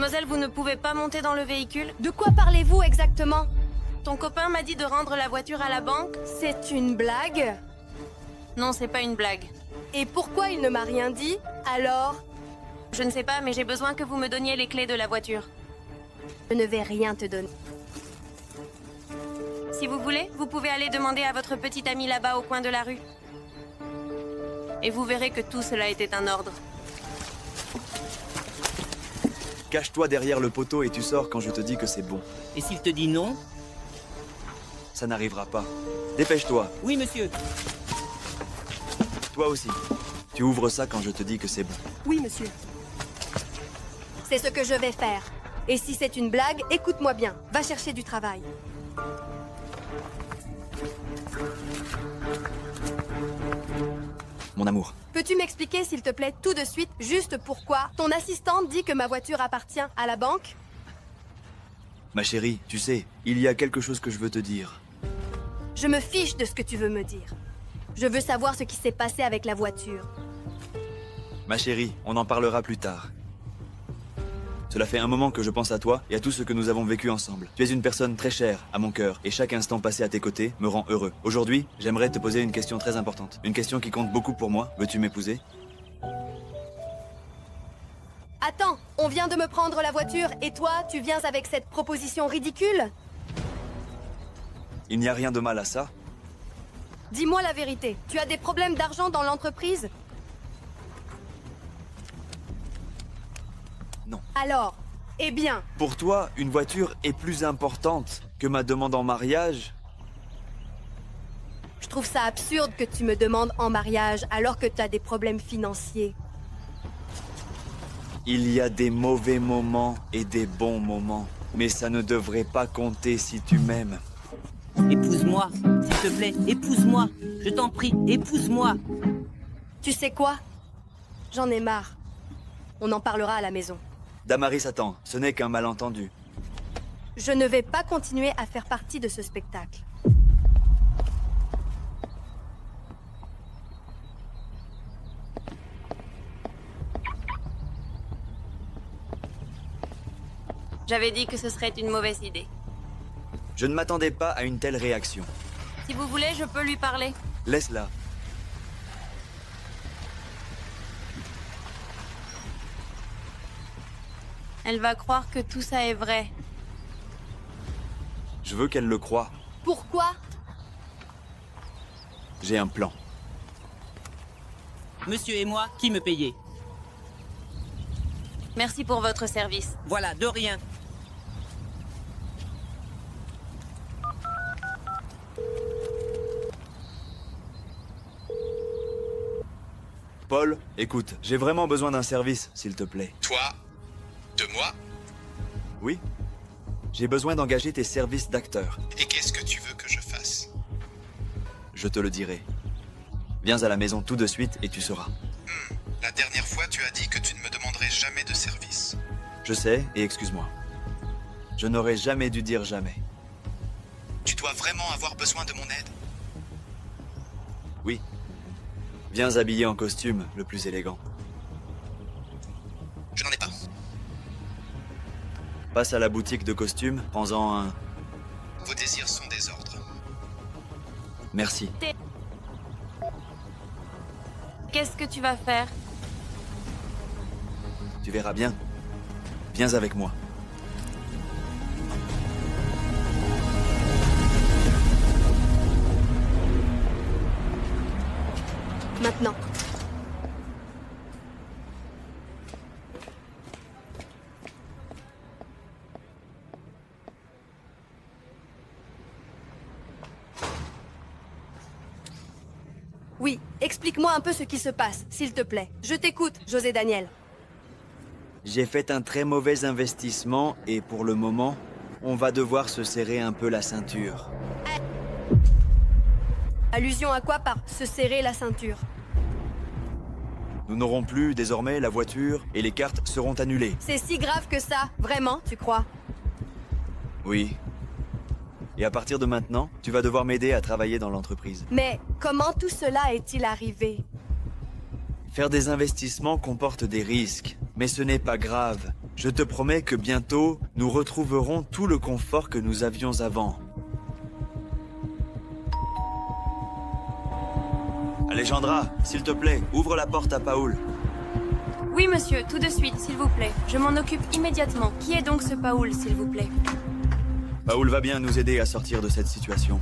Mademoiselle, vous ne pouvez pas monter dans le véhicule? De quoi parlez-vous exactement? Ton copain m'a dit de rendre la voiture à la banque. C'est une blague? Non, c'est pas une blague. Et pourquoi il ne m'a rien dit, alors? Je ne sais pas, mais j'ai besoin que vous me donniez les clés de la voiture. Je ne vais rien te donner. Si vous voulez, vous pouvez aller demander à votre petite amie là-bas au coin de la rue. Et vous verrez que tout cela était un ordre. Cache-toi derrière le poteau et tu sors quand je te dis que c'est bon. Et s'il te dit non? Ça n'arrivera pas. Dépêche-toi. Oui, monsieur. Toi aussi. Tu ouvres ça quand je te dis que c'est bon. Oui, monsieur. C'est ce que je vais faire. Et si c'est une blague, écoute-moi bien. Va chercher du travail. Mon amour. Peux-tu m'expliquer, s'il te plaît, tout de suite, juste pourquoi ton assistante dit que ma voiture appartient à la banque? Ma chérie, tu sais, il y a quelque chose que je veux te dire. Je me fiche de ce que tu veux me dire. Je veux savoir ce qui s'est passé avec la voiture. Ma chérie, on en parlera plus tard. Cela fait un moment que je pense à toi et à tout ce que nous avons vécu ensemble. Tu es une personne très chère à mon cœur et chaque instant passé à tes côtés me rend heureux. Aujourd'hui, j'aimerais te poser une question très importante. Une question qui compte beaucoup pour moi. Veux-tu m'épouser? Attends, on vient de me prendre la voiture et toi, tu viens avec cette proposition ridicule? Il n'y a rien de mal à ça. Dis-moi la vérité, tu as des problèmes d'argent dans l'entreprise? Non. Alors, eh bien, Pour toi, une voiture est plus importante que ma demande en mariage? je trouve ça absurde que tu me demandes en mariage alors que tu as des problèmes financiers. Il y a des mauvais moments et des bons moments. Mais ça ne devrait pas compter si tu m'aimes. Épouse-moi, s'il te plaît, épouse-moi. Je t'en prie, épouse-moi. Tu sais quoi? J'en ai marre. On en parlera à la maison. Damaris, attends, ce n'est qu'un malentendu. Je ne vais pas continuer à faire partie de ce spectacle. J'avais dit que ce serait une mauvaise idée. Je ne m'attendais pas à une telle réaction. Si vous voulez, je peux lui parler. Laisse-la. Elle va croire que tout ça est vrai. Je veux qu'elle le croie. Pourquoi? J'ai un plan. Monsieur et moi, qui me payait? Merci pour votre service. Voilà, de rien. Paul, écoute, j'ai vraiment besoin d'un service, s'il te plaît. Toi? De moi? Oui? J'ai besoin d'engager tes services d'acteur. Et qu'est-ce que tu veux que je fasse? Je te le dirai. Viens à la maison tout de suite et tu sauras. La dernière fois, tu as dit que tu ne me demanderais jamais de service. Je sais, et excuse-moi. Je n'aurais jamais dû dire jamais. Tu dois vraiment avoir besoin de mon aide? Oui. Viens habillé en costume, le plus élégant. Je n'en ai pas. Passe à la boutique de costumes, prends-en un. Vos désirs sont des ordres. Merci. Qu'est-ce que tu vas faire? Tu verras bien. Viens avec moi. Maintenant. Oui, explique-moi un peu ce qui se passe, s'il te plaît. Je t'écoute, José Daniel. J'ai fait un très mauvais investissement et pour le moment, on va devoir se serrer un peu la ceinture. Allusion à quoi par se serrer la ceinture? Nous n'aurons plus désormais la voiture et les cartes seront annulées. C'est si grave que ça, vraiment, tu crois? Oui. Et à partir de maintenant, tu vas devoir m'aider à travailler dans l'entreprise. Mais comment tout cela est-il arrivé? Faire des investissements comporte des risques, mais ce n'est pas grave. Je te promets que bientôt, nous retrouverons tout le confort que nous avions avant. Alejandra, s'il te plaît, ouvre la porte à Paul. Oui, monsieur, tout de suite, s'il vous plaît. Je m'en occupe immédiatement. Qui est donc ce Paul, s'il vous plaît? Paul va bien nous aider à sortir de cette situation.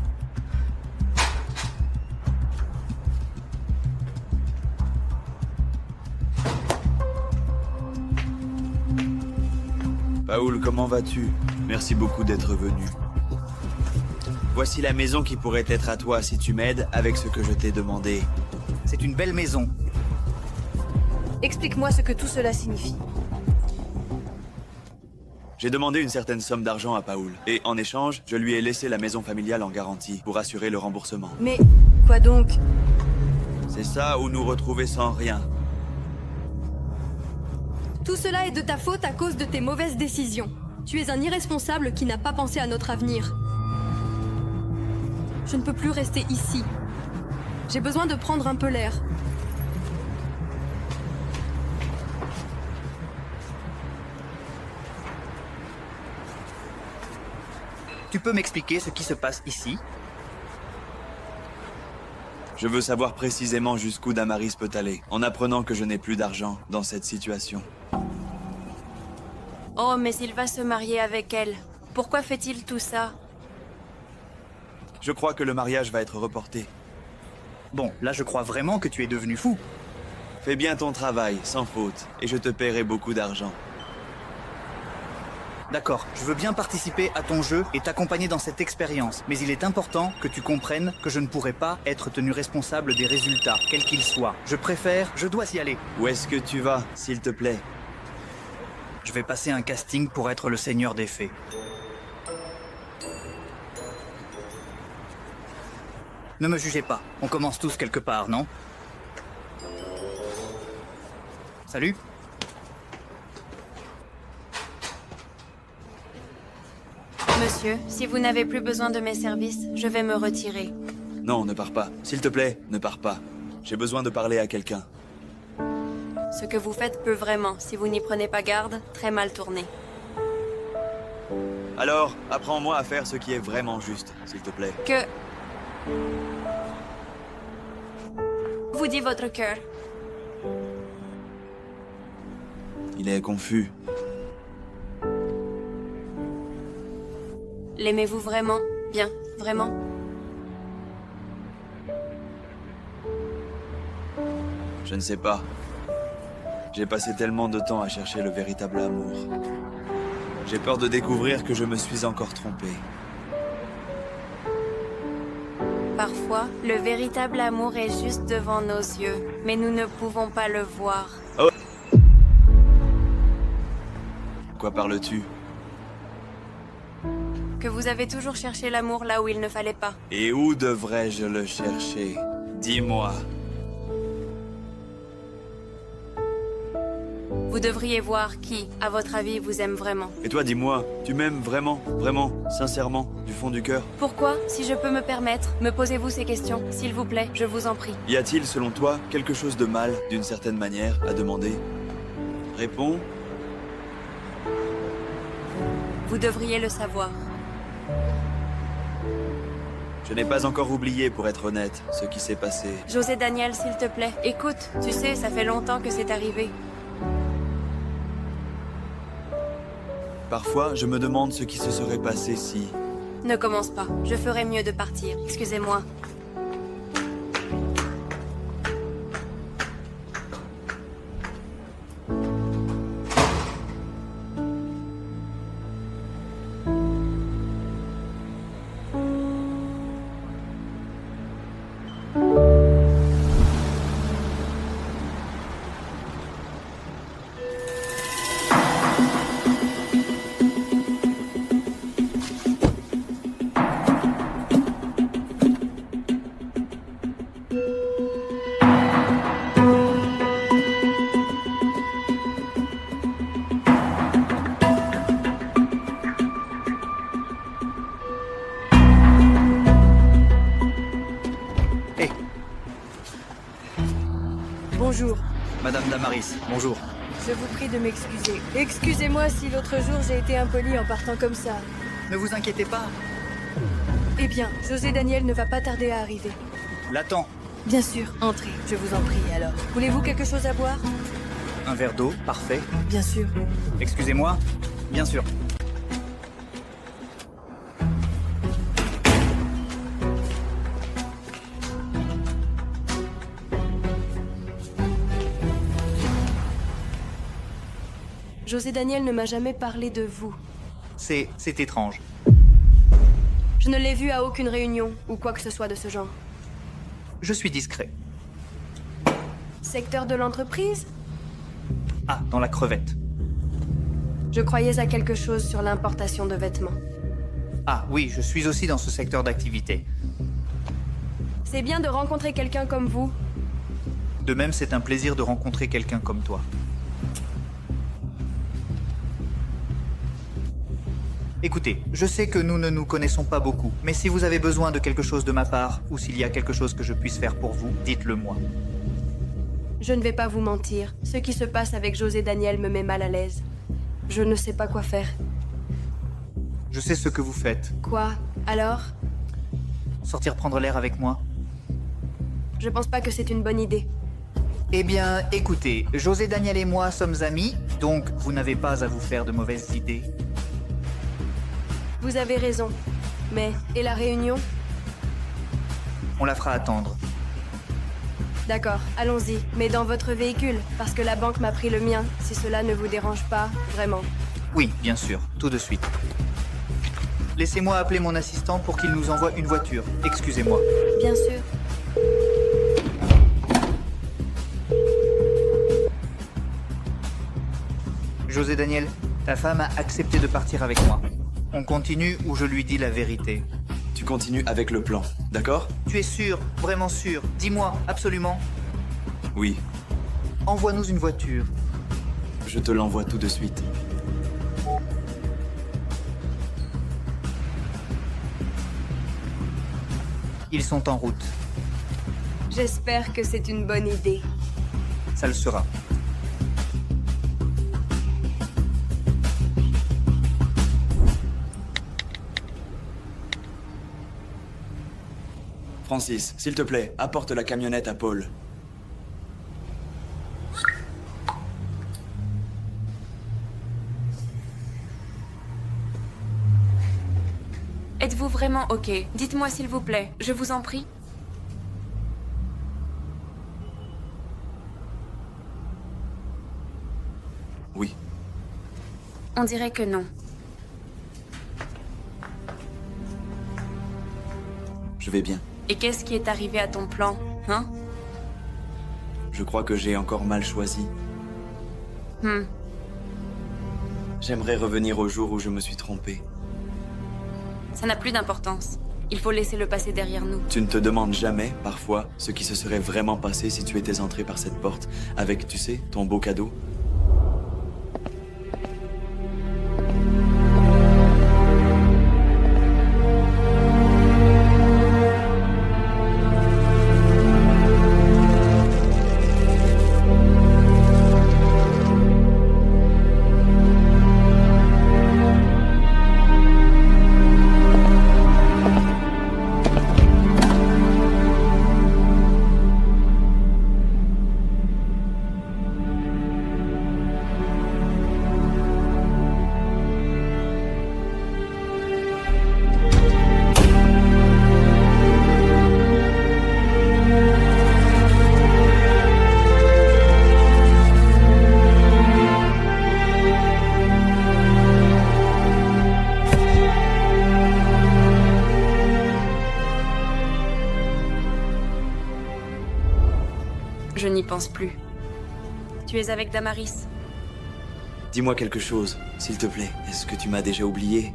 Paul, comment vas-tu? Merci beaucoup d'être venu. Voici la maison qui pourrait être à toi si tu m'aides avec ce que je t'ai demandé. C'est une belle maison. Explique-moi ce que tout cela signifie. J'ai demandé une certaine somme d'argent à Paul, et en échange, je lui ai laissé la maison familiale en garantie pour assurer le remboursement. Mais quoi donc? C'est ça ou nous retrouver sans rien. Tout cela est de ta faute à cause de tes mauvaises décisions. Tu es un irresponsable qui n'a pas pensé à notre avenir. Je ne peux plus rester ici. J'ai besoin de prendre un peu l'air. Tu peux m'expliquer ce qui se passe ici? Je veux savoir précisément jusqu'où Damaris peut aller, en apprenant que je n'ai plus d'argent dans cette situation. Oh, mais il va se marier avec elle. Pourquoi fait-il tout ça? Je crois que le mariage va être reporté. Bon, là je crois vraiment que tu es devenu fou. Fais bien ton travail, sans faute, et je te paierai beaucoup d'argent. D'accord, je veux bien participer à ton jeu et t'accompagner dans cette expérience, mais il est important que tu comprennes que je ne pourrai pas être tenu responsable des résultats, quels qu'ils soient. Je dois y aller. Où est-ce que tu vas, s'il te plaît? Je vais passer un casting pour être le seigneur des fées. Ne me jugez pas, on commence tous quelque part, non? Salut. Monsieur, si vous n'avez plus besoin de mes services, je vais me retirer. Non, ne pars pas. S'il te plaît, ne pars pas. J'ai besoin de parler à quelqu'un. Ce que vous faites peut vraiment, si vous n'y prenez pas garde, très mal tourner. Alors, apprends-moi à faire ce qui est vraiment juste, s'il te plaît. Que... vous dit votre cœur. Il est confus. L'aimez-vous vraiment? Bien, vraiment? Je ne sais pas. J'ai passé tellement de temps à chercher le véritable amour. J'ai peur de découvrir que je me suis encore trompé. Parfois, le véritable amour est juste devant nos yeux, mais nous ne pouvons pas le voir. Quoi parles-tu? Que vous avez toujours cherché l'amour là où il ne fallait pas. Et où devrais-je le chercher? Dis-moi. Vous devriez voir qui, à votre avis, vous aime vraiment. Et toi, dis-moi, tu m'aimes vraiment, vraiment, sincèrement, du fond du cœur? Pourquoi, si je peux me permettre, me posez-vous ces questions, s'il vous plaît, je vous en prie. Y a-t-il, selon toi, quelque chose de mal, d'une certaine manière, à demander? Réponds. Vous devriez le savoir. Je n'ai pas encore oublié, pour être honnête, ce qui s'est passé. José Daniel, s'il te plaît, écoute, tu sais, ça fait longtemps que c'est arrivé. Parfois, je me demande ce qui se serait passé si... Ne commence pas, je ferais mieux de partir, excusez-moi. Madame Damaris, bonjour. je vous prie de m'excuser. Excusez-moi si l'autre jour j'ai été impoli en partant comme ça. Ne vous inquiétez pas. Eh bien, José Daniel ne va pas tarder à arriver. L'attends. Bien sûr, entrez, je vous en prie alors. Voulez-vous quelque chose à boire? Un verre d'eau, parfait. Bien sûr. Excusez-moi. Bien sûr. José Daniel ne m'a jamais parlé de vous. C'est étrange. Je ne l'ai vu à aucune réunion ou quoi que ce soit de ce genre. Je suis discret. Secteur de l'entreprise? Ah, dans la crevette. Je croyais à quelque chose sur l'importation de vêtements. Ah oui, je suis aussi dans ce secteur d'activité. C'est bien de rencontrer quelqu'un comme vous. De même, c'est un plaisir de rencontrer quelqu'un comme toi. Écoutez, je sais que nous ne nous connaissons pas beaucoup, mais si vous avez besoin de quelque chose de ma part, ou s'il y a quelque chose que je puisse faire pour vous, dites-le moi. Je ne vais pas vous mentir. Ce qui se passe avec José Daniel me met mal à l'aise. Je ne sais pas quoi faire. Je sais ce que vous faites. Quoi? Alors? Sortir prendre l'air avec moi? Je pense pas que c'est une bonne idée. Eh bien, écoutez, José Daniel et moi sommes amis, donc vous n'avez pas à vous faire de mauvaises idées. Vous avez raison. Mais, et la réunion? On la fera attendre. D'accord, allons-y. Mais dans votre véhicule, parce que la banque m'a pris le mien, si cela ne vous dérange pas, vraiment. Oui, bien sûr, tout de suite. Laissez-moi appeler mon assistant pour qu'il nous envoie une voiture. Excusez-moi. Bien sûr. José Daniel, ta femme a accepté de partir avec moi. On continue ou je lui dis la vérité? Tu continues avec le plan, d'accord? Tu es sûr? Vraiment sûr? Dis-moi, absolument. Oui, Envoie-nous une voiture. je te l'envoie tout de suite. Ils sont en route. J'espère que c'est une bonne idée. Ça le sera. Francis, s'il te plaît, apporte la camionnette à Paul. Êtes-vous vraiment OK? Dites-moi s'il vous plaît, je vous en prie. Oui. On dirait que non. Je vais bien. Et qu'est-ce qui est arrivé à ton plan, hein? Je crois que j'ai encore mal choisi. J'aimerais revenir au jour où je me suis trompé. Ça n'a plus d'importance. Il faut laisser le passé derrière nous. Tu ne te demandes jamais, parfois, ce qui se serait vraiment passé si tu étais entré par cette porte, avec, tu sais, ton beau cadeau? Je n'y pense plus. Tu es avec Damaris? Dis-moi quelque chose, s'il te plaît. Est-ce que tu m'as déjà oublié?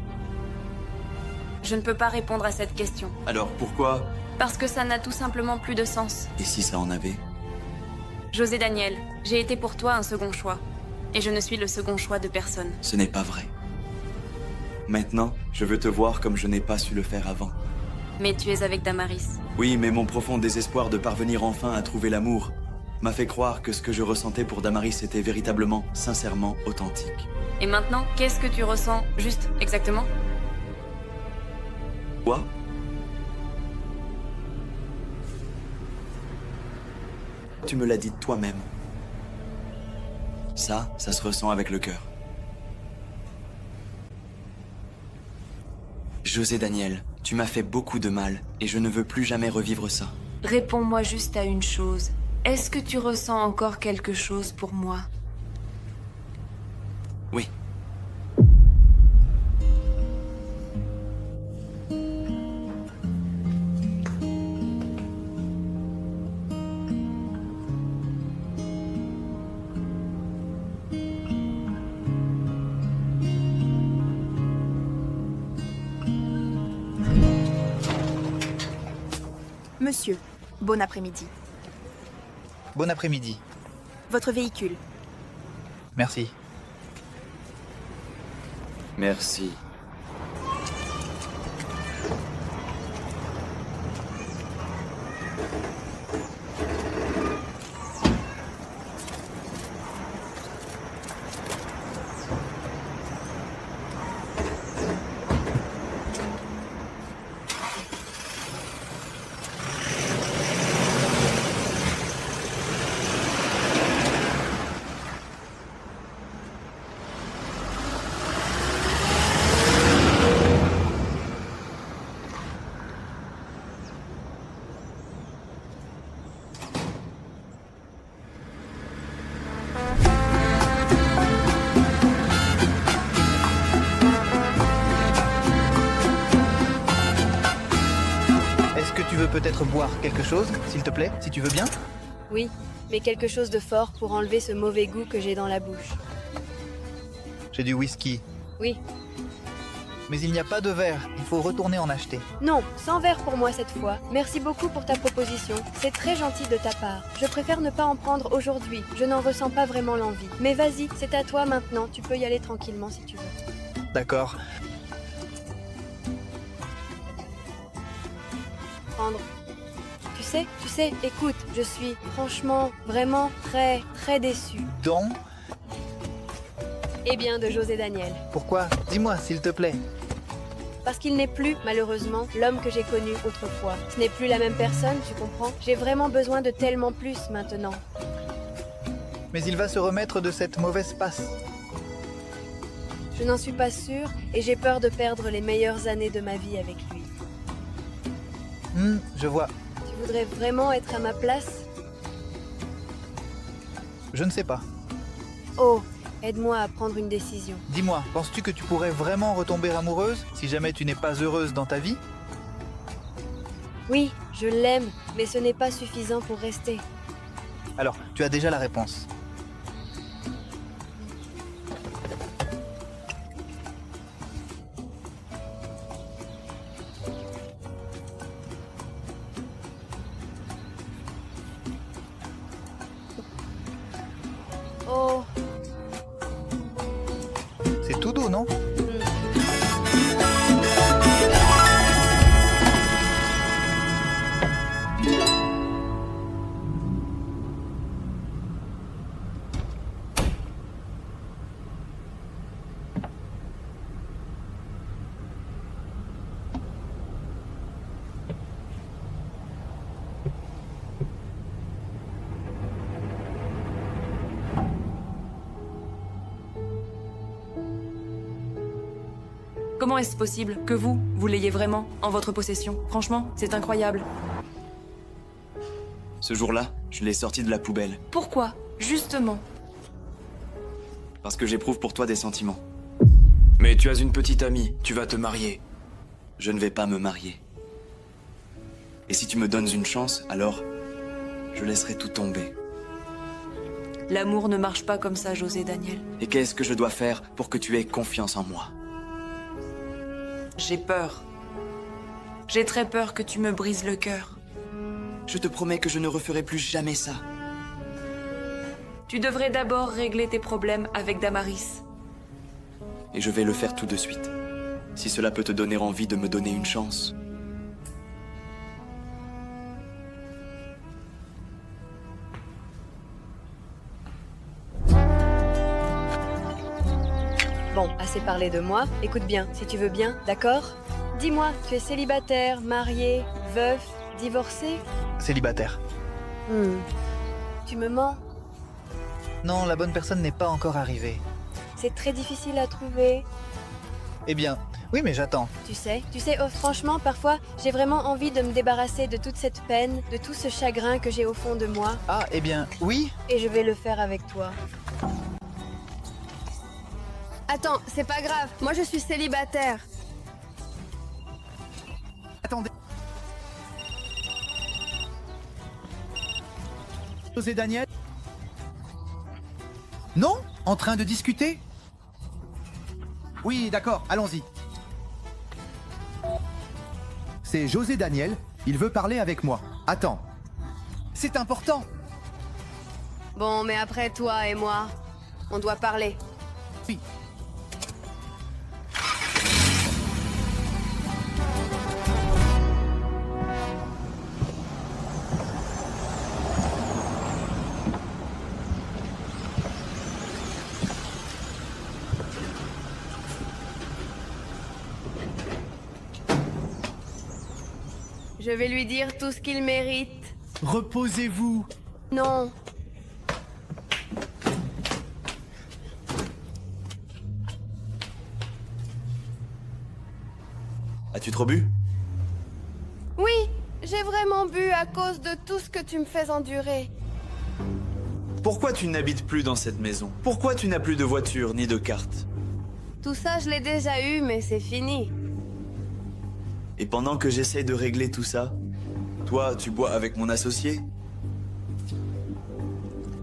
Je ne peux pas répondre à cette question. Alors pourquoi? Parce que ça n'a tout simplement plus de sens. Et si ça en avait? José Daniel, j'ai été pour toi un second choix. Et je ne suis le second choix de personne. Ce n'est pas vrai. Maintenant, je veux te voir comme je n'ai pas su le faire avant. Mais tu es avec Damaris. Oui, mais mon profond désespoir de parvenir enfin à trouver l'amour m'a fait croire que ce que je ressentais pour Damaris était véritablement, sincèrement authentique. Et maintenant, qu'est-ce que tu ressens, juste, exactement? Quoi? Tu me l'as dit toi-même. Ça se ressent avec le cœur. José Daniel, tu m'as fait beaucoup de mal et je ne veux plus jamais revivre ça. Réponds-moi juste à une chose. Est-ce que tu ressens encore quelque chose pour moi? Oui. Monsieur, bon après-midi. Bon après-midi. Votre véhicule. Merci. Merci. Est-ce que tu veux peut-être boire quelque chose, s'il te plaît, si tu veux bien? Oui, mais quelque chose de fort pour enlever ce mauvais goût que j'ai dans la bouche. J'ai du whisky. Oui. Mais il n'y a pas de verre, il faut retourner en acheter. Non, sans verre pour moi cette fois. Merci beaucoup pour ta proposition. C'est très gentil de ta part. Je préfère ne pas en prendre aujourd'hui. Je n'en ressens pas vraiment l'envie. Mais vas-y, c'est à toi maintenant. Tu peux y aller tranquillement si tu veux. D'accord. Prendre. Tu sais, écoute, je suis franchement, vraiment très, très déçue. Donc, Eh bien, de José Daniel. pourquoi? Dis-moi, s'il te plaît. Parce qu'il n'est plus, malheureusement, l'homme que j'ai connu autrefois. Ce n'est plus la même personne, tu comprends? J'ai vraiment besoin de tellement plus maintenant. Mais il va se remettre de cette mauvaise passe. Je n'en suis pas sûre et j'ai peur de perdre les meilleures années de ma vie avec lui. Je vois. Tu voudrais vraiment être à ma place? Je ne sais pas. Oh, aide-moi à prendre une décision. Dis-moi, penses-tu que tu pourrais vraiment retomber amoureuse si jamais tu n'es pas heureuse dans ta vie? Oui, je l'aime, mais ce n'est pas suffisant pour rester. Alors, tu as déjà la réponse. Oh, C'est tout doux, non? Comment est-ce possible que vous l'ayez vraiment en votre possession? Franchement, c'est incroyable. Ce jour-là, je l'ai sorti de la poubelle. Pourquoi? Justement. Parce que j'éprouve pour toi des sentiments. Mais tu as une petite amie, tu vas te marier. Je ne vais pas me marier. Et si tu me donnes une chance, alors je laisserai tout tomber. L'amour ne marche pas comme ça, José Daniel. Et qu'est-ce que je dois faire pour que tu aies confiance en moi? J'ai peur. J'ai très peur que tu me brises le cœur. Je te promets que je ne referai plus jamais ça. Tu devrais d'abord régler tes problèmes avec Damaris. Et je vais le faire tout de suite. Si cela peut te donner envie de me donner une chance. Bon, assez parlé de moi. Écoute bien, si tu veux bien, d'accord? Dis-moi, tu es célibataire, marié, veuf, divorcé? Célibataire. Tu me mens? Non, la bonne personne n'est pas encore arrivée. C'est très difficile à trouver. Eh bien, oui, mais j'attends. Tu sais, oh, franchement, parfois, j'ai vraiment envie de me débarrasser de toute cette peine, de tout ce chagrin que j'ai au fond de moi, Ah, eh bien, oui. et je vais le faire avec toi. Attends, c'est pas grave, moi je suis célibataire. Attendez. José Daniel? Non? En train de discuter? Oui, d'accord, allons-y. C'est José Daniel, il veut parler avec moi. Attends. C'est important. Bon, mais après toi et moi, on doit parler. Oui. Je vais lui dire tout ce qu'il mérite. Reposez-vous. Non. As-tu trop bu? Oui, j'ai vraiment bu à cause de tout ce que tu me fais endurer. Pourquoi tu n'habites plus dans cette maison? Pourquoi tu n'as plus de voiture ni de carte? Tout ça, je l'ai déjà eu, mais c'est fini. Et pendant que j'essaie de régler tout ça, toi, tu bois avec mon associé?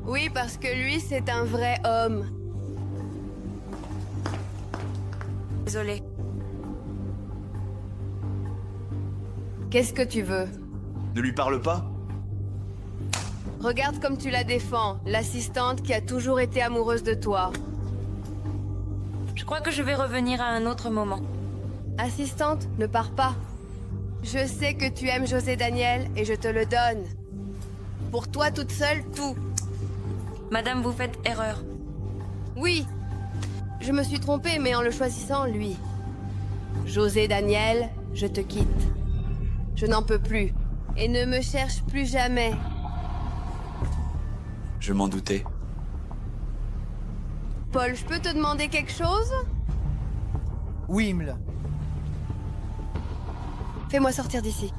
Oui, parce que lui, c'est un vrai homme. Désolée. Qu'est-ce que tu veux? Ne lui parle pas? Regarde comme tu la défends, l'assistante qui a toujours été amoureuse de toi. Je crois que je vais revenir à un autre moment. Assistante, ne pars pas. Je sais que tu aimes José Daniel et je te le donne. Pour toi toute seule, tout. Madame, vous faites erreur. Oui, je me suis trompée, mais en le choisissant, lui. José Daniel, je te quitte. Je n'en peux plus. Et ne me cherche plus jamais. Je m'en doutais. Paul, je peux te demander quelque chose? Oui, Imle. Fais-moi sortir d'ici.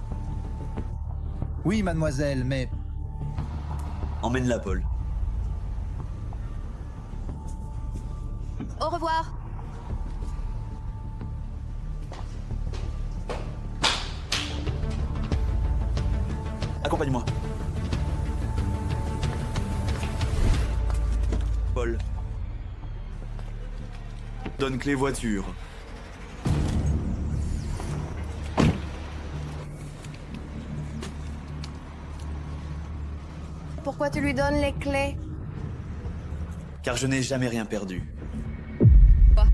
Oui, mademoiselle, mais... Emmène-la, Paul. Au revoir. Accompagne-moi. Paul. Donne clé voiture. Pourquoi tu lui donnes les clés? Car je n'ai jamais rien perdu. Quoi?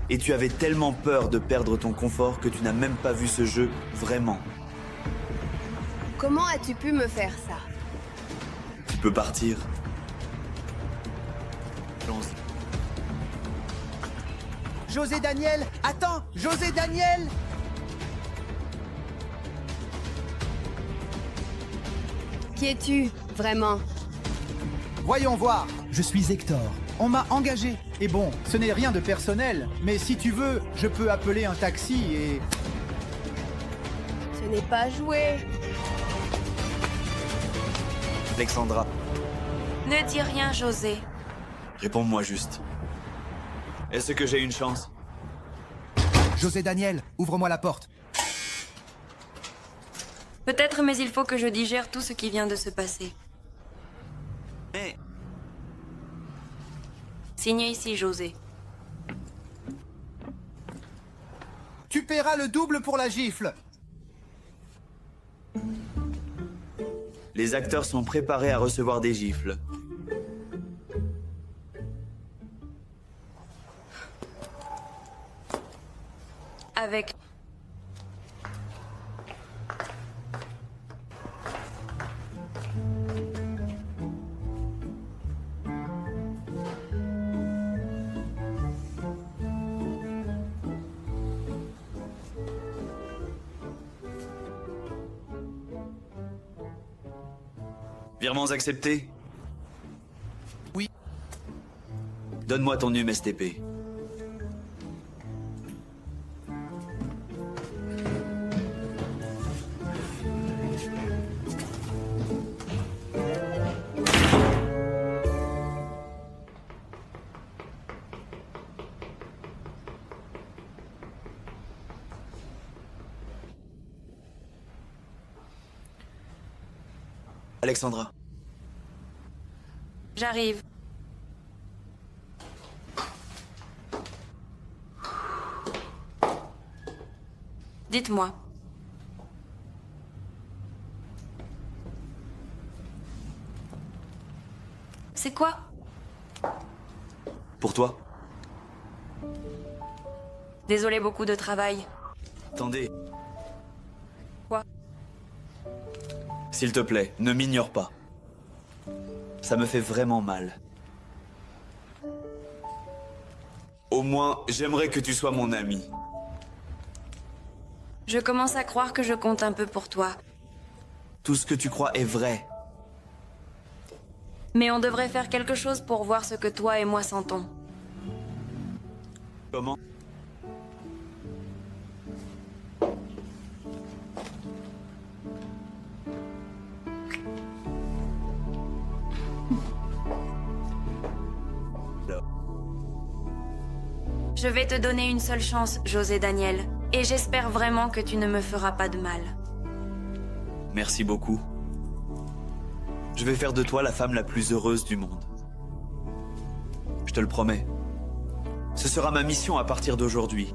Et tu avais tellement peur de perdre ton confort que tu n'as même pas vu ce jeu vraiment. Comment as-tu pu me faire ça? Tu peux partir. Allons-y. José Daniel, attends, José Daniel! Qui es-tu, vraiment? Voyons voir, je suis Hector. On m'a engagé. Et bon, ce n'est rien de personnel, mais si tu veux, je peux appeler un taxi et... Ce n'est pas joué. Alexandra, Ne dis rien, José. réponds-moi juste. Est-ce que j'ai une chance? José Daniel, ouvre-moi la porte. Peut-être, mais il faut que je digère tout ce qui vient de se passer. Mais... Signe ici, José. Tu paieras le double pour la gifle. Les acteurs sont préparés à recevoir des gifles. Avec... Virements acceptés? Oui. Donne-moi ton STP. Alexandra. J'arrive. Dites-moi. C'est quoi? Pour toi. Désolé, beaucoup de travail. Attendez. Quoi? S'il te plaît, ne m'ignore pas. Ça me fait vraiment mal. Au moins, j'aimerais que tu sois mon ami. Je commence à croire que je compte un peu pour toi. Tout ce que tu crois est vrai. Mais on devrait faire quelque chose pour voir ce que toi et moi sentons. Comment? Je vais te donner une seule chance, José Daniel. Et j'espère vraiment que tu ne me feras pas de mal. Merci beaucoup. Je vais faire de toi la femme la plus heureuse du monde. Je te le promets. Ce sera ma mission à partir d'aujourd'hui.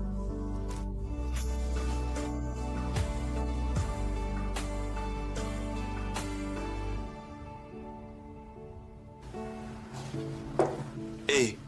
Et